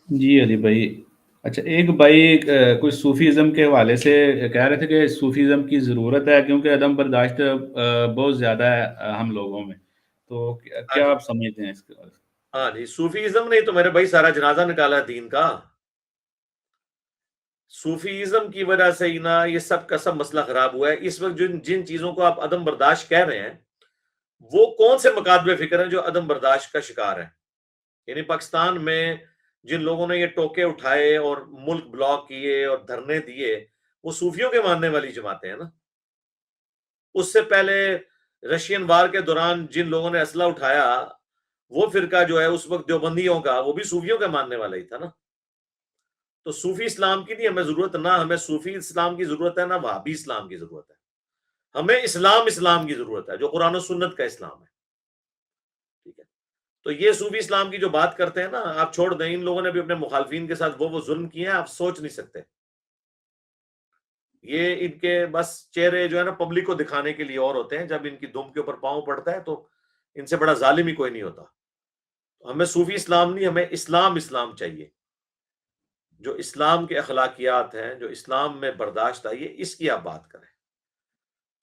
جی علی بھائی، اچھا ایک بھائی کوئی صوفیزم کے حوالے سے کہہ رہے تھے کہ صوفیزم کی ضرورت ہے کیونکہ عدم برداشت بہت زیادہ ہے ہم لوگوں میں، تو ہاں کیا جی، آپ سمجھتے ہیں اس کے بارے ہاں جی، صوفیزم نے تو میرے بھائی سارا جنازہ نکالا ہے دین کا۔ صوفیزم کی وجہ سے ہی نا یہ سب کا سب مسئلہ خراب ہوا ہے۔ اس وقت جن جن چیزوں کو آپ عدم برداشت کہہ رہے ہیں، وہ کون سے مکاتب فکر ہیں جو عدم برداشت کا شکار ہیں؟ یعنی پاکستان میں جن لوگوں نے یہ ٹوکے اٹھائے اور ملک بلاک کیے اور دھرنے دیے، وہ صوفیوں کے ماننے والی جماعتیں ہیں نا۔ اس سے پہلے رشین وار کے دوران جن لوگوں نے اسلحہ اٹھایا، وہ فرقہ جو ہے اس وقت دیوبندیوں کا، وہ بھی صوفیوں کے ماننے والا ہی تھا نا۔ تو صوفی اسلام کی نہیں ہمیں ضرورت، نہ ہمیں صوفی اسلام کی ضرورت ہے، نہ وہابی اسلام کی ضرورت ہے۔ ہمیں اسلام کی ضرورت ہے جو قرآن و سنت کا اسلام ہے، ٹھیک ہے۔ تو یہ صوفی اسلام کی جو بات کرتے ہیں نا، آپ چھوڑ دیں، ان لوگوں نے بھی اپنے مخالفین کے ساتھ وہ ظلم کیے ہیں، آپ سوچ نہیں سکتے۔ یہ ان کے بس چہرے جو ہے نا پبلک کو دکھانے کے لیے اور ہوتے ہیں، جب ان کی دم کے اوپر پاؤں پڑتا ہے تو ان سے بڑا ظالم ہی کوئی نہیں ہوتا۔ ہمیں صوفی اسلام نہیں، ہمیں اسلام چاہیے، جو اسلام کے اخلاقیات ہیں، جو اسلام میں برداشت آئی ہے، اس کی آپ بات کریں۔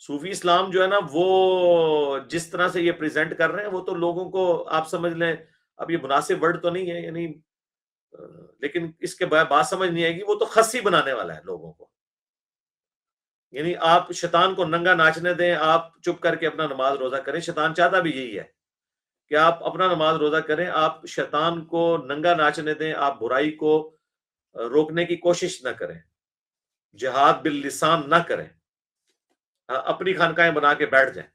صوفی اسلام جو ہے نا، وہ جس طرح سے یہ پریزنٹ کر رہے ہیں، وہ تو لوگوں کو آپ سمجھ لیں، اب یہ مناسب ورڈ تو نہیں ہے یعنی، لیکن اس کے بات سمجھ نہیں آئے گی، وہ تو خسی بنانے والا ہے لوگوں کو۔ یعنی آپ شیطان کو ننگا ناچنے دیں، آپ چپ کر کے اپنا نماز روزہ کریں۔ شیطان چاہتا بھی یہی ہے کہ آپ اپنا نماز روزہ کریں، آپ شیطان کو ننگا ناچنے دیں، آپ برائی کو روکنے کی کوشش نہ کریں، جہاد باللسان نہ کریں، اپنی خانقاہیں بنا کے بیٹھ جائیں۔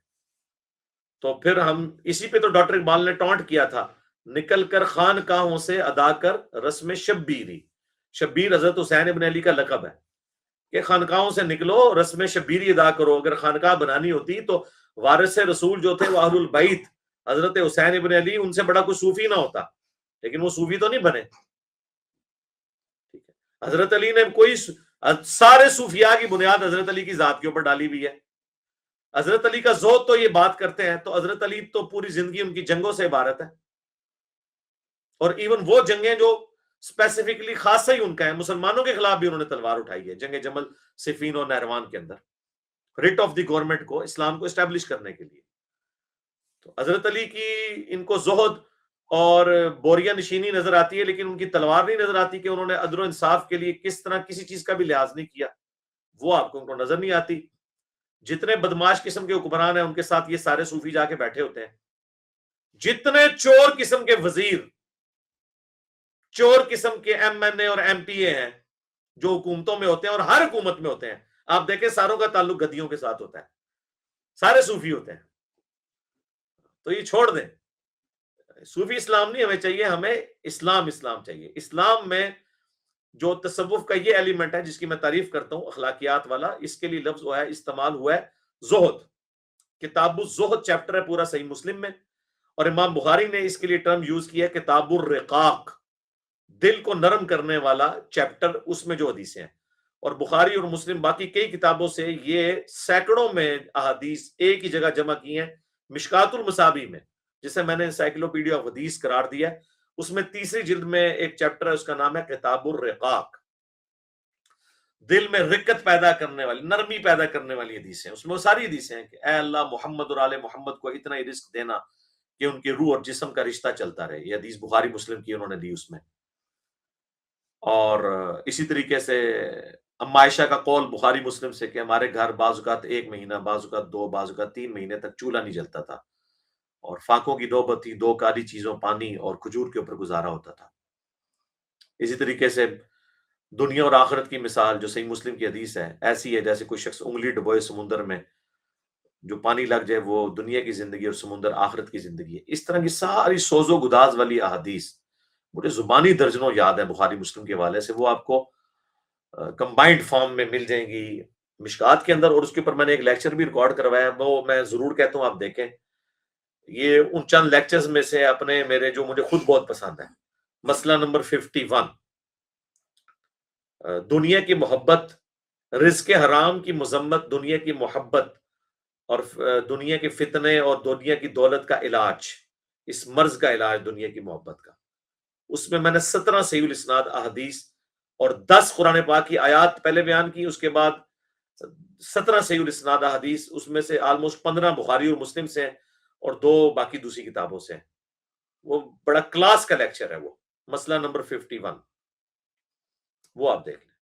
تو پھر ہم اسی پہ تو ڈاکٹر اقبال نے ٹونٹ کیا تھا، نکل کر خانقاہوں سے ادا کر رسم شبیری۔ شبیر حضرت حسین ابن علی کا لقب ہے کہ خانقاہوں سے نکلو، رسم شبیری ادا کرو۔ اگر خانقاہ بنانی ہوتی تو وارث رسول جو تھے وہ اہل البیت حضرت حسین ابن علی، ان سے بڑا کوئی صوفی نہ ہوتا، لیکن وہ صوفی تو نہیں بنے، ٹھیک ہے۔ حضرت علی نے کوئی سارے صوفیاء کی بنیاد حضرت علی کی ذات کے اوپر ڈالی ہوئی ہے۔ حضرت علی کا ذوق تو یہ بات کرتے ہیں، تو حضرت علی تو پوری زندگی ان کی جنگوں سے عبارت ہے، اور ایون وہ جنگیں جو اسپیسیفکلی خاصہ ہی ان کا ہے، مسلمانوں کے خلاف بھی انہوں نے تلوار اٹھائی ہے، جنگ جمل، صفین اور نہروان کے اندر، ریٹ آف دی گورنمنٹ کو، اسلام کو اسٹیبلش کرنے کے لیے۔ تو حضرت علی کی ان کو زہد اور بوریا نشینی نظر آتی ہے، لیکن ان کی تلوار نہیں نظر آتی کہ انہوں نے عدل و انصاف کے لیے کس طرح کسی چیز کا بھی لحاظ نہیں کیا، وہ آپ کو ان کو نظر نہیں آتی۔ جتنے بدماش قسم کے حکمران ہیں ان کے ساتھ یہ سارے صوفی جا کے بیٹھے ہوتے ہیں، جتنے چور قسم کے وزیر، چور قسم کے ایم این اے اور ایم پی اے ہیں جو حکومتوں میں ہوتے ہیں اور ہر حکومت میں ہوتے ہیں، آپ دیکھیں ساروں کا تعلق گدیوں کے ساتھ ہوتا ہے، سارے صوفی ہوتے ہیں۔ تو یہ چھوڑ دیں، صوفی اسلام نہیں ہمیں چاہیے، ہمیں اسلام چاہیے۔ اسلام میں جو تصوف کا یہ ایلیمنٹ ہے جس کی میں تعریف کرتا ہوں، اخلاقیات والا، اس کے لیے لفظ ہوا ہے، استعمال ہوا ہے زہد۔ کتاب الزہد چیپٹر ہے پورا صحیح مسلم میں، اور امام بخاری نے اس کے لیے ٹرم یوز کیا ہے کتاب الرقاق، دل کو نرم کرنے والا چیپٹر، اس میں جو حدیثیں ہیں۔ اور بخاری اور مسلم باقی کئی کتابوں سے یہ سینکڑوں میں احادیث ایک ہی جگہ جمع کی ہیں۔ مشکات المصابی میں، جسے میں نے انسائکلوپیڈیا آف حدیث قرار دیا ہے، اس میں تیسری جلد میں ایک چیپٹر ہے، اس کا نام ہے کتاب الرقاق، دل میں رقت پیدا کرنے والی، نرمی پیدا کرنے والی حدیثیں۔ اس میں وہ ساری حدیثیں ہیں کہ اے اللہ محمد اور آل محمد کو اتنا ہی رزق دینا کہ ان کی روح اور جسم کا رشتہ چلتا رہے۔ یہ حدیث بخاری مسلم کی انہوں نے دی اس میں۔ اور اسی طریقے سے اما عائشہ کا قول بخاری مسلم سے کہ ہمارے گھر بعض اوقات 1 مہینہ، بعض اوقات 2، بعض اوقات 3 مہینے تک چولہا نہیں جلتا تھا، اور فاقوں کی 2 بتی، 2 کالی چیزوں، پانی اور کھجور کے اوپر گزارا ہوتا تھا۔ اسی طریقے سے دنیا اور آخرت کی مثال جو صحیح مسلم کی حدیث ہے ایسی ہے جیسے کوئی شخص انگلی ڈبوئے سمندر میں، جو پانی لگ جائے وہ دنیا کی زندگی اور سمندر آخرت کی زندگی ہے۔ اس طرح کی ساری سوز و گداز والی احادیث مجھے زبانی درجنوں یاد ہے بخاری مسلم کے حوالے سے، وہ آپ کو کمبائنڈ فارم میں مل جائیں گی مشکات کے اندر، اور اس کے اوپر میں نے ایک لیکچر بھی ریکارڈ کروایا ہے، وہ میں ضرور کہتا ہوں آپ دیکھیں۔ یہ ان چند لیکچرز میں سے اپنے میرے جو مجھے خود بہت پسند ہے۔ مسئلہ نمبر 51، دنیا کی محبت، رزق حرام کی مذمت، دنیا کی محبت اور دنیا کے فتنے اور دنیا کی دولت کا علاج، اس مرض کا علاج دنیا کی محبت کا۔ اس میں نے 17 صحیح الاسناد احادیث اور 10 قرآن پاک کی آیات پہلے بیان کی، اس کے بعد 17 صحیح الاسناد احادیث، اس میں سے آلموسٹ 15 بخاری اور مسلم سے ہیں اور 2 باقی دوسری کتابوں سے ہیں۔ وہ بڑا کلاس کا لیکچر ہے، وہ مسئلہ نمبر 51، وہ آپ دیکھ لیں۔